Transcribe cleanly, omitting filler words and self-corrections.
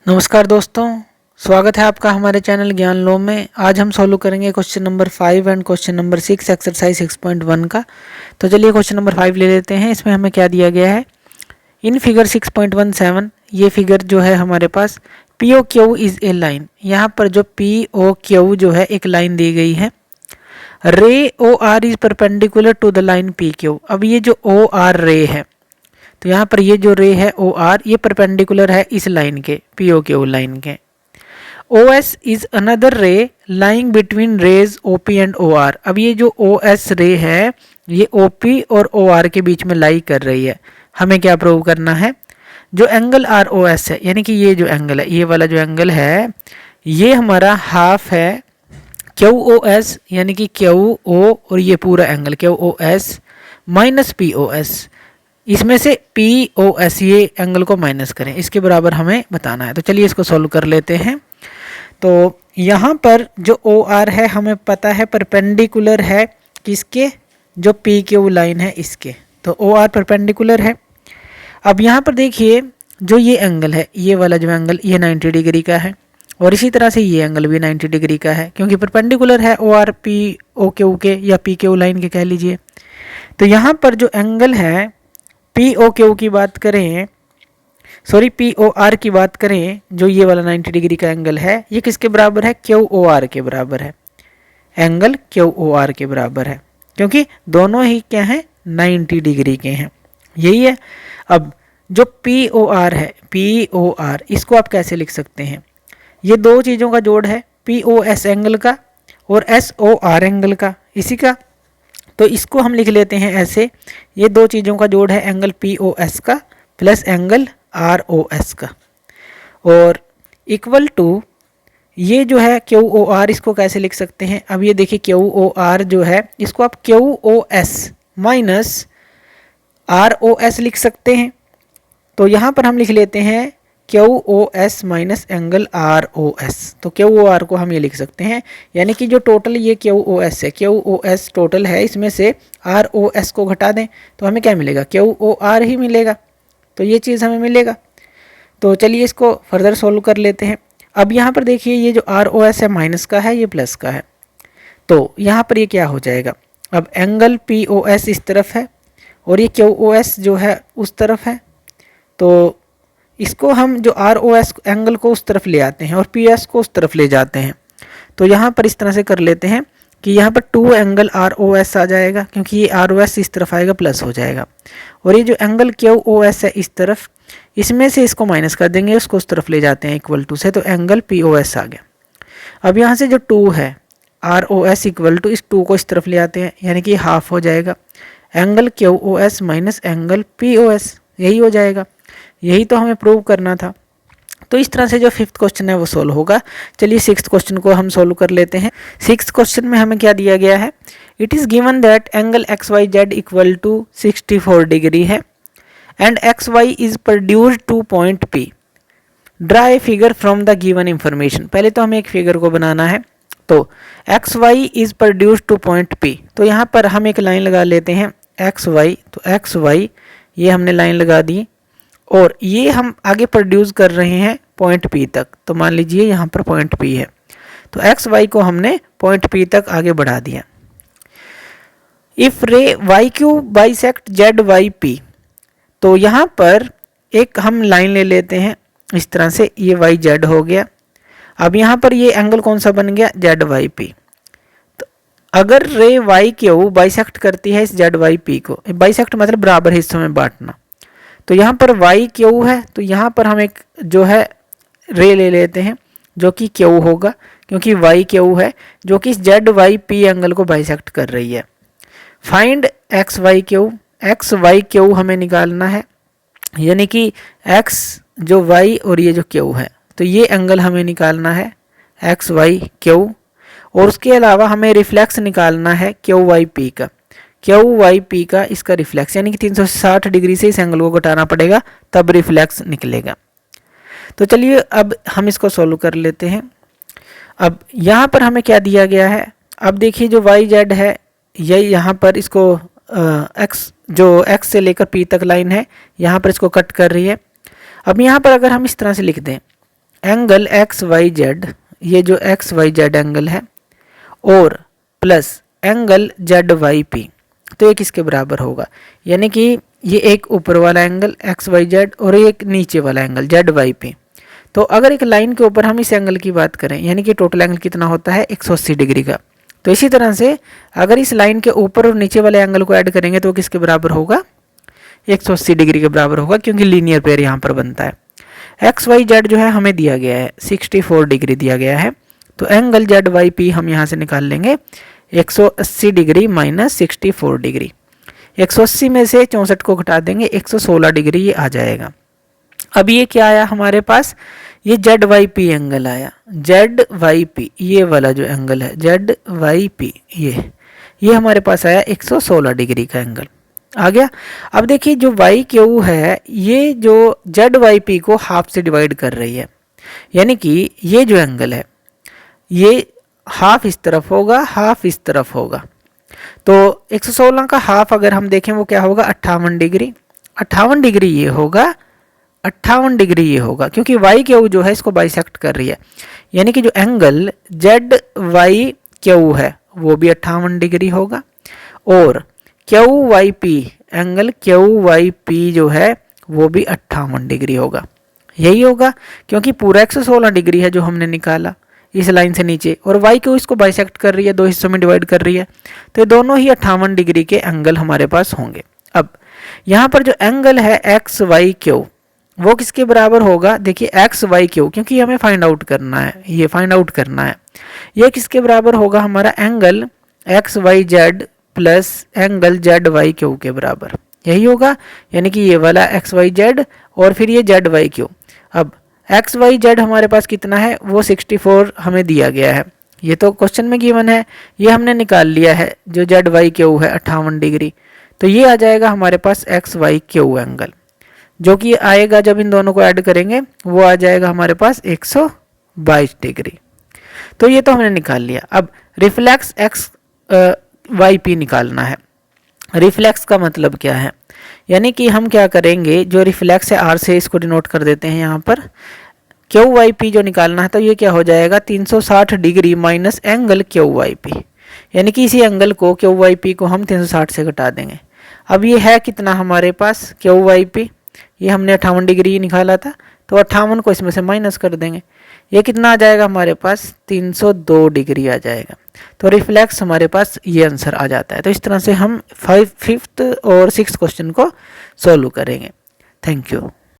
नमस्कार दोस्तों, स्वागत है आपका हमारे चैनल ज्ञान लो में। आज हम सॉल्व करेंगे question number 5 and question number 6 exercise 6.1 का। तो चलिए क्वेश्चन नंबर 5 ले लेते हैं। इसमें हमें क्या दिया गया है, इन फिगर 6.17 ये फिगर जो है हमारे पास P O Q is a line. यहाँ पर जो पी ओ क्यू जो है एक लाइन दी गई है। Ray O R is perpendicular to the line P Q. अब ये जो ओ आर रे है, तो यहाँ पर ये जो रे है ओ आर, ये परपेंडिकुलर है इस लाइन के, पी ओ क्यू लाइन के। O S is another ray lying between rays O P and O R. अब ये जो ओ एस रे है ये ओ पी और ओ आर के बीच में लाई कर रही है। हमें क्या प्रूव करना है, जो एंगल आर ओ एस है, यानी कि ये जो एंगल है, ये वाला जो एंगल है, ये हमारा हाफ है क्यू ओ एस, यानी कि क्यू ओ और ये पूरा angle Q O S minus P O S. इसमें से पी ओ एस ये एंगल को माइनस करें, इसके बराबर हमें बताना है। तो चलिए इसको सॉल्व कर लेते हैं। तो यहाँ पर जो ओ आर है हमें पता है परपेंडिकुलर है किसके, जो पी क्यू लाइन है इसके। तो ओ आर परपेंडिकुलर है। अब यहाँ पर देखिए जो ये एंगल है, ये वाला जो एंगल, ये 90 डिग्री का है और इसी तरह से ये एंगल भी 90 डिग्री का है, क्योंकि परपेंडिकुलर है O R P O Q के या पी क्यू लाइन के कह लीजिए। तो यहाँ पर जो एंगल है पी ओ क्यू की बात करें, सॉरी पी ओ आर की बात करें, जो ये वाला 90 डिग्री का एंगल है ये किसके बराबर है, क्यू ओ आर के बराबर है। एंगल क्यू ओ आर के बराबर है क्योंकि दोनों ही क्या हैं, 90 डिग्री के हैं, यही है। अब जो पी ओ आर है, पी ओ आर, इसको आप कैसे लिख सकते हैं, ये दो चीज़ों का जोड़ है, पी ओ एस एंगल का और एस ओ आर एंगल का, इसी का। तो इसको हम लिख लेते हैं ऐसे, ये दो चीज़ों का जोड़ है एंगल पी ओ एस का plus angle R O S का, और इक्वल टू ये जो है क्यू ओ आर, इसको कैसे लिख सकते हैं। अब ये देखिए क्यू ओ आर जो है इसको आप Q O S minus R O S लिख सकते हैं। तो यहाँ पर हम लिख लेते हैं Q O S minus angle R O S. तो क्यू ओ आर को हम ये लिख सकते हैं, यानी कि जो टोटल ये क्यू ओ एस है, क्यू ओ एस टोटल है, इसमें से आर ओ एस को घटा दें तो हमें क्या मिलेगा, क्यू ओ आर ही मिलेगा। तो ये चीज़ हमें मिलेगा। तो चलिए इसको फर्दर सोल्व कर लेते हैं। अब यहाँ पर देखिए ये जो आर ओ एस है माइनस का है, ये प्लस का है, तो यहाँ पर ये क्या हो जाएगा, अब एंगल पी ओ एस इस तरफ है और ये क्यू ओ एस जो है उस तरफ है। तो इसको हम जो आर ओ एस एंगल को उस तरफ ले आते हैं और पी एस को उस तरफ ले जाते हैं। तो यहाँ पर इस तरह से कर लेते हैं कि यहाँ पर 2 एंगल आर ओ एस आ जाएगा, क्योंकि ये आर ओ एस इस तरफ आएगा प्लस हो जाएगा, और ये जो एंगल क्यू ओ एस है इस तरफ, इसमें से इसको माइनस कर देंगे, उसको उस तरफ ले जाते हैं इक्वल टू से, तो एंगल पी ओ एस आ गया। अब यहाँ से जो 2 है R O S equal to, इस 2 को इस तरफ ले आते हैं, यानी कि हाफ हो जाएगा, angle Q O S minus angle P O S, यही हो जाएगा। यही तो हमें प्रूव करना था। तो इस तरह से जो 5th क्वेश्चन है वो सोल्व होगा। चलिए 6th क्वेश्चन को हम सोल्व कर लेते हैं। 6th क्वेश्चन में हमें क्या दिया गया है, it is given that angle X Y Z equal to 64 degree है and X Y is produced to point P. Draw a figure from the given information. पहले तो हमें एक फिगर को बनाना है। तो X Y is produced to point P, तो यहाँ पर हम एक लाइन लगा लेते हैं एक्स वाई। तो एक्स वाई ये हमने लाइन लगा दी और ये हम आगे प्रोड्यूस कर रहे हैं पॉइंट पी तक। तो मान लीजिए यहाँ पर पॉइंट पी है, तो एक्स वाई को हमने पॉइंट पी तक आगे बढ़ा दिया। If ray Y Q bisect Z Y P, तो यहाँ पर एक हम लाइन ले लेते हैं इस तरह से, ये वाई जेड हो गया। अब यहाँ पर ये एंगल कौन सा बन गया, जेड वाई पी। तो अगर रे वाई क्यू बाइसेक्ट करती है इस जेड वाई पी को, बाइसेक्ट मतलब बराबर हिस्सों में बांटना, तो यहाँ पर वाई क्यू है, तो यहाँ पर हम एक जो है रे ले लेते हैं जो कि क्यू होगा, क्योंकि वाई क्यू है जो कि जेड वाई पी एंगल को बाइसेक्ट कर रही है। Find X Y Q, X Y Q हमें निकालना है, यानी कि एक्स जो वाई और ये जो क्यू है, तो ये एंगल हमें निकालना है एक्स वाई क्यू। और उसके अलावा हमें रिफ्लेक्स निकालना है क्यू वाई पी का, क्यू वाई पी का इसका रिफ्लेक्स, यानी कि 360 डिग्री से इस एंगल को घटाना पड़ेगा तब रिफ्लेक्स निकलेगा। तो चलिए अब हम इसको सोल्व कर लेते हैं। अब यहाँ पर हमें क्या दिया गया है, अब देखिए जो वाई जेड है ये यहाँ पर इसको एक्स, जो एक्स से लेकर पी तक लाइन है यहाँ पर इसको कट कर रही है। अब यहाँ पर अगर हम इस तरह से लिख दें एंगल एक्स वाई जेड, ये जो एक्स वाई जेड एंगल है, और plus angle Z Y P, तो ये किसके बराबर होगा? यानी कि ये एक ऊपर वाला एंगल एक्स वाई जेड और एक नीचे वाला एंगल जेड वाई पी। तो अगर एक लाइन के ऊपर हम इस एंगल की बात करें, यानी कि टोटल एंगल कितना होता है 180 डिग्री का। तो इसी तरह से अगर इस लाइन के ऊपर और नीचे वाले एंगल को ऐड करेंगे तो किसके बराबर होगा? 180 डिग्री के बराबर होगा, क्योंकि लीनियर पेयर यहाँ पर बनता है। एक्स वाई जेड जो है हमें दिया गया है 64 डिग्री दिया गया है, तो एंगल जेड वाई पी हम यहाँ से निकाल लेंगे 180 डिग्री माइनस 64 डिग्री। 180 में से 64 को घटा देंगे, 116 डिग्री ये आ जाएगा। अब ये क्या आया हमारे पास? ये जेड वाई पी एंगल आया, जेड वाई पी, ये वाला जो एंगल है जेड वाई पी, ये हमारे पास आया 116 डिग्री का एंगल आ गया। अब देखिए जो वाई क्यू है, ये जो जेड वाई पी को हाफ से डिवाइड कर रही है, यानी कि ये जो एंगल है ये हाफ इस तरफ होगा, हाफ इस तरफ होगा। तो 116 का हाफ अगर हम देखें वो क्या होगा? 58 डिग्री। 58 डिग्री ये होगा, 58 डिग्री ये होगा, क्योंकि वाई क्यू जो है इसको बाइसेक्ट कर रही है। यानी कि जो एंगल जेड वाई क्यू है वो भी 58 डिग्री होगा, और Q Y P, angle Q Y P जो है वो भी 58 डिग्री होगा। यही होगा, क्योंकि पूरा 116 डिग्री है जो हमने निकाला इस लाइन से नीचे, और वाई क्यू इसको बाइसेक्ट कर रही है, दो हिस्सों में डिवाइड कर रही है, तो ये दोनों ही 58 डिग्री के एंगल हमारे पास होंगे। अब यहाँ पर जो एंगल है एक्स वाई क्यू वो किसके बराबर होगा? देखिए एक्स वाई क्यू, क्योंकि हमें फाइंड आउट करना है, ये फाइंड आउट करना है, ये किसके बराबर होगा? हमारा angle X Y Z plus angle Z Y Q के बराबर, यही होगा। यानी कि ये वाला एक्स वाई जेड और फिर ये जेड वाई क्यू। अब एक्स वाई जेड हमारे पास कितना है? वो 64 हमें दिया गया है, ये तो क्वेश्चन में गिवन है, ये हमने निकाल लिया है। जो जेड वाई क्यू है 58 डिग्री, तो ये आ जाएगा हमारे पास एक्स वाई क्यू एंगल, जो कि आएगा जब इन दोनों को ऐड करेंगे वो आ जाएगा हमारे पास 122 डिग्री। तो ये तो हमने निकाल लिया। अब रिफ्लेक्स एक्स वाई पी निकालना है। रिफ्लेक्स का मतलब क्या है? यानी कि हम क्या करेंगे, जो रिफ्लेक्स है आर से इसको डिनोट कर देते हैं यहाँ पर। क्यू वाई पी जो निकालना है तो ये क्या हो जाएगा? 360 degree minus angle Q Y P, यानी कि इसी एंगल को क्यू वाई पी को हम 360 से घटा देंगे। अब ये है कितना हमारे पास? क्यू वाई पी ये हमने 58 डिग्री निकाला था, तो 58 को इसमें से माइनस कर देंगे, ये कितना आ जाएगा हमारे पास? 302 डिग्री आ जाएगा। तो रिफ्लेक्स हमारे पास ये आंसर आ जाता है। तो इस तरह से हम 5th और 6th क्वेश्चन को सोल्व करेंगे। Thank you.